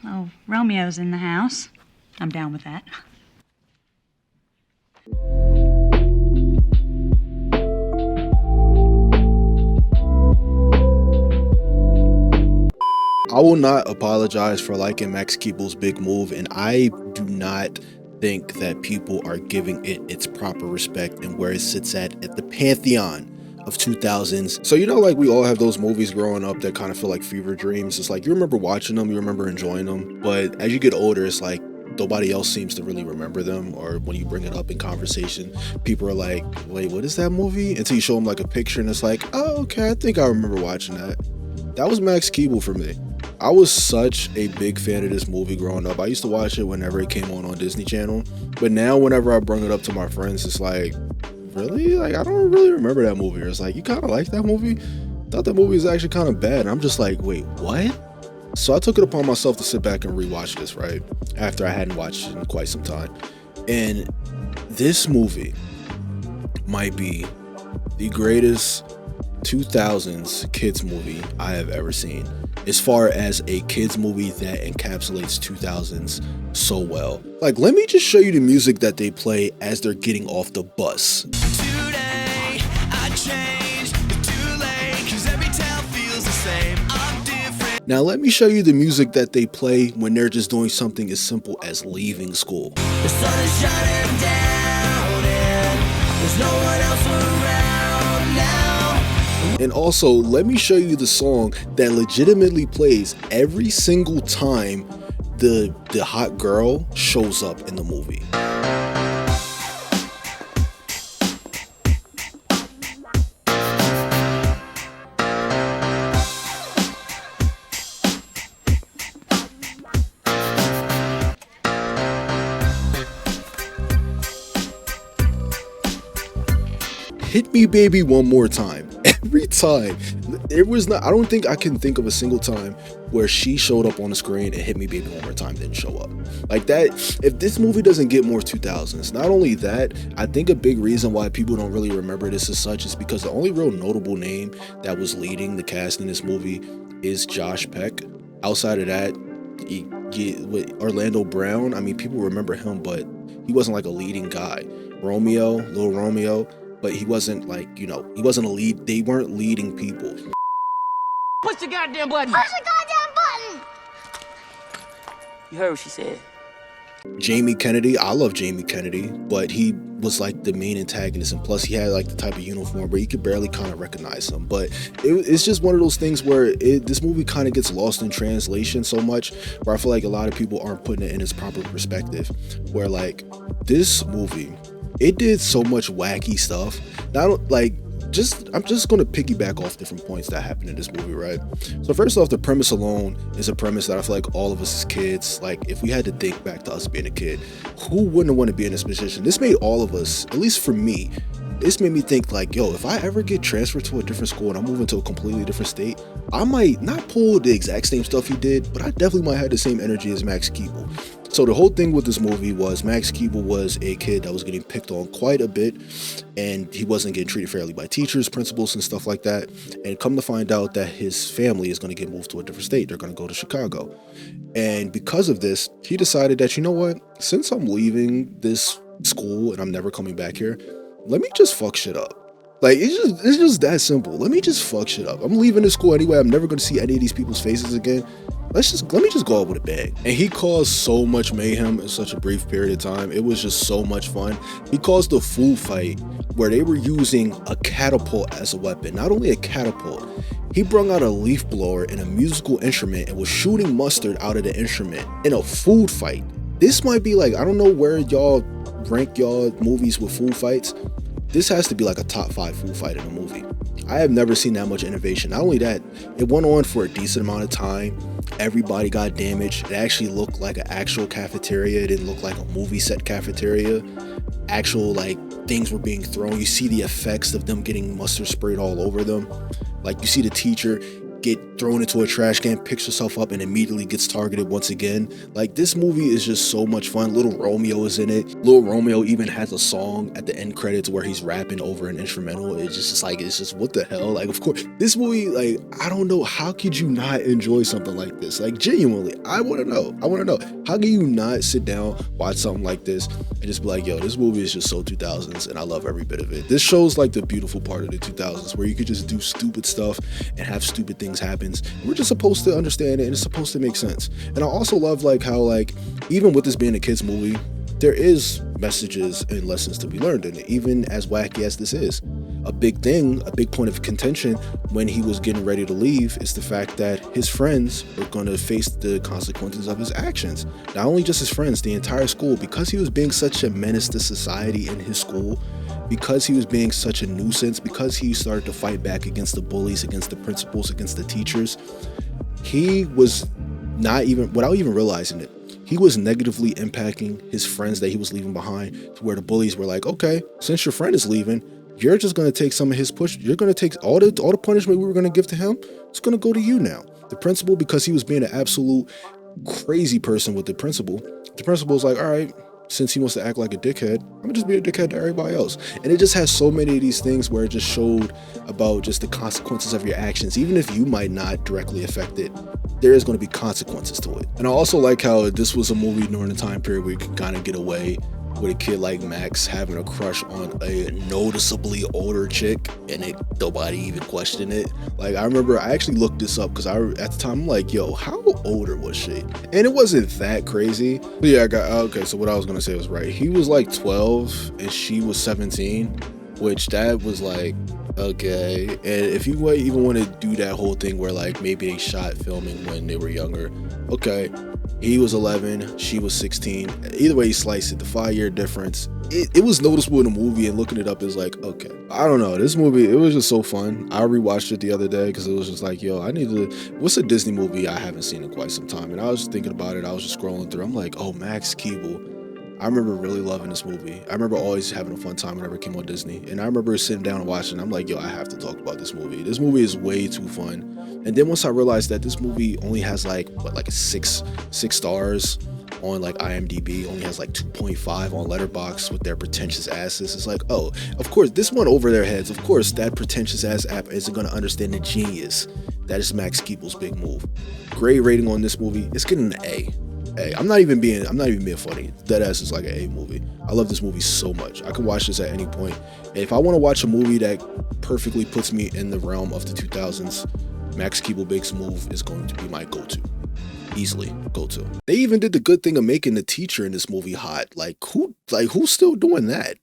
Oh, Romeo's in the house. I'm down with that. I will not apologize for liking Max Keeble's Big Move, and I do not think that people are giving it its proper respect and where it sits at the pantheon of 2000s. So, you know, like we all have those movies growing up that kind of feel like fever dreams. It's like you remember watching them, you remember enjoying them, but as you get older, it's like nobody else seems to really remember them, or when you bring it up in conversation, people are like, wait, what is that movie? Until you show them like a picture and it's like, oh, okay, I think I remember watching that. That was Max Keeble for me. I was such a big fan of this movie growing up. I used to watch it whenever it came on Disney Channel, but now whenever I bring it up to my friends, it's like, really? Like, I don't really remember that movie. Or it's like, you kind of like that movie? Thought that movie was actually kind of bad. And I'm just like, wait, what? So I took it upon myself to sit back and rewatch this, right? After I hadn't watched it in quite some time. And this movie might be the greatest 2000s kids movie I have ever seen, as far as a kids movie that encapsulates 2000s so well. Like, let me just show you the music that they play as they're getting off the bus. Today, I changed, it's too late, 'cause every town feels the same. I'm different. Now let me show you the music that they play when they're just doing something as simple as leaving school. The sun is shining down and there's no one else around now. And also, let me show you the song that legitimately plays every single time the hot girl shows up in the movie. Hit Me Baby One More Time. Every time. It was not, I don't think I can think of a single time where she showed up on the screen and Hit Me Baby One More Time didn't show up. Like that, if this movie doesn't get more 2000s, not only that, I think a big reason why people don't really remember this as such is because the only real notable name that was leading the cast in this movie is Josh Peck. Outside of that, with Orlando Brown, I mean, people remember him, but he wasn't like a leading guy. Little Romeo, but he wasn't like, you know, he wasn't a lead. They weren't leading people. Push the goddamn button. Push the goddamn button. You heard what she said. Jamie Kennedy, I love Jamie Kennedy, but he was like the main antagonist, and plus he had like the type of uniform where you could barely kind of recognize him. But it's just one of those things where this movie kind of gets lost in translation so much, where I feel like a lot of people aren't putting it in its proper perspective, where like this movie, it did so much wacky stuff. I'm just going to piggyback off different points that happened in this movie, right? So first off, the premise alone is a premise that I feel like all of us as kids, like if we had to think back to us being a kid, who wouldn't want to be in this position? This made all of us, at least for me, this made me think like, yo, if I ever get transferred to a different school and I'm moving to a completely different state, I might not pull the exact same stuff he did, but I definitely might have the same energy as Max Keeble. So the whole thing with this movie was Max Keeble was a kid that was getting picked on quite a bit, and he wasn't getting treated fairly by teachers, principals, and stuff like that. And come to find out that his family is going to get moved to a different state. They're going to go to Chicago. And because of this, he decided that, you know what, since I'm leaving this school and I'm never coming back here, let me just fuck shit up. Like, it's just that simple. Let me just fuck shit up. I'm leaving this school anyway. I'm never going to see any of these people's faces again. Let me just go out with a bang. And he caused so much mayhem in such a brief period of time. It was just so much fun. He caused a food fight where they were using a catapult as a weapon. Not only a catapult, he brung out a leaf blower and a musical instrument and was shooting mustard out of the instrument in a food fight. This might be like, I don't know where y'all rank y'all movies with food fights. This has to be like a top 5 food fight in a movie. I have never seen that much innovation. Not only that, it went on for a decent amount of time. Everybody got damaged. It actually looked like an actual cafeteria. It didn't look like a movie set cafeteria. Actual like things were being thrown. You see the effects of them getting mustard sprayed all over them. Like you see the teacher get thrown into a trash can, picks herself up, and immediately gets targeted once again. Like, this movie is just so much fun. Little Romeo is in it. Little Romeo even has a song at the end credits where he's rapping over an instrumental. It's just what the hell? Like, of course, this movie, like, I don't know, how could you not enjoy something like this? Like, genuinely, I want to know. How can you not sit down, watch something like this, and just be like, yo, this movie is just so 2000s, and I love every bit of it. This shows like the beautiful part of the 2000s, where you could just do stupid stuff and have stupid things happen. We're just supposed to understand it, and it's supposed to make sense. And I also love like how, like, even with this being a kids movie, there is messages and lessons to be learned in it, even as wacky as this is. A big point of contention when he was getting ready to leave is the fact that his friends were going to face the consequences of his actions. Not only just his friends, the entire school, because he was being such a menace to society in his school, because he was being such a nuisance, because he started to fight back against the bullies, against the principals, against the teachers. He was not even, without even realizing it, he was negatively impacting his friends that he was leaving behind, to where the bullies were like, okay, since your friend is leaving, you're just going to take some of his push. You're going to take all the punishment we were going to give to him. It's going to go to you now. The principal, because he was being an absolute crazy person with the principal was like, all right, since he wants to act like a dickhead, I'm gonna just be a dickhead to everybody else. And it just has so many of these things where it just showed about just the consequences of your actions. Even if you might not directly affect it, there is going to be consequences to it. And I also like how this was a movie during the time period where you can kind of get away with a kid like Max having a crush on a noticeably older chick, and nobody even questioned it. Like, I remember I actually looked this up because at the time I'm like, yo, how older was she? And it wasn't that crazy. But yeah, okay, so what I was gonna say was right. He was like 12 and she was 17, which that was like, okay. And if you even want to do that whole thing where like maybe they shot filming when they were younger, okay, he was 11, she was 16. Either way you slice it, the 5-year difference, it was noticeable in the movie, and looking it up is like, okay. I don't know, this movie, it was just so fun. I rewatched it the other day because it was just like, yo, what's a Disney movie I haven't seen in quite some time? And I was thinking about it, I was just scrolling through, I'm like, oh, Max Keeble. I remember really loving this movie. I remember always having a fun time whenever it came on Disney. And I remember sitting down and watching. I'm like, yo, I have to talk about this movie. This movie is way too fun. And then once I realized that this movie only has like six stars on like IMDb, only has like 2.5 on Letterboxd with their pretentious asses. It's like, oh, of course, this one over their heads. Of course, that pretentious ass app isn't going to understand the genius that is Max Keeble's big move. Grade rating on this movie, it's getting an A. Hey, I'm not even being funny. Deadass is like an A movie. I love this movie so much. I can watch this at any point. And if I want to watch a movie that perfectly puts me in the realm of the 2000s, Max Keeble Big's move is going to be my go-to. Easily go-to. They even did the good thing of making the teacher in this movie hot. Who's still doing that?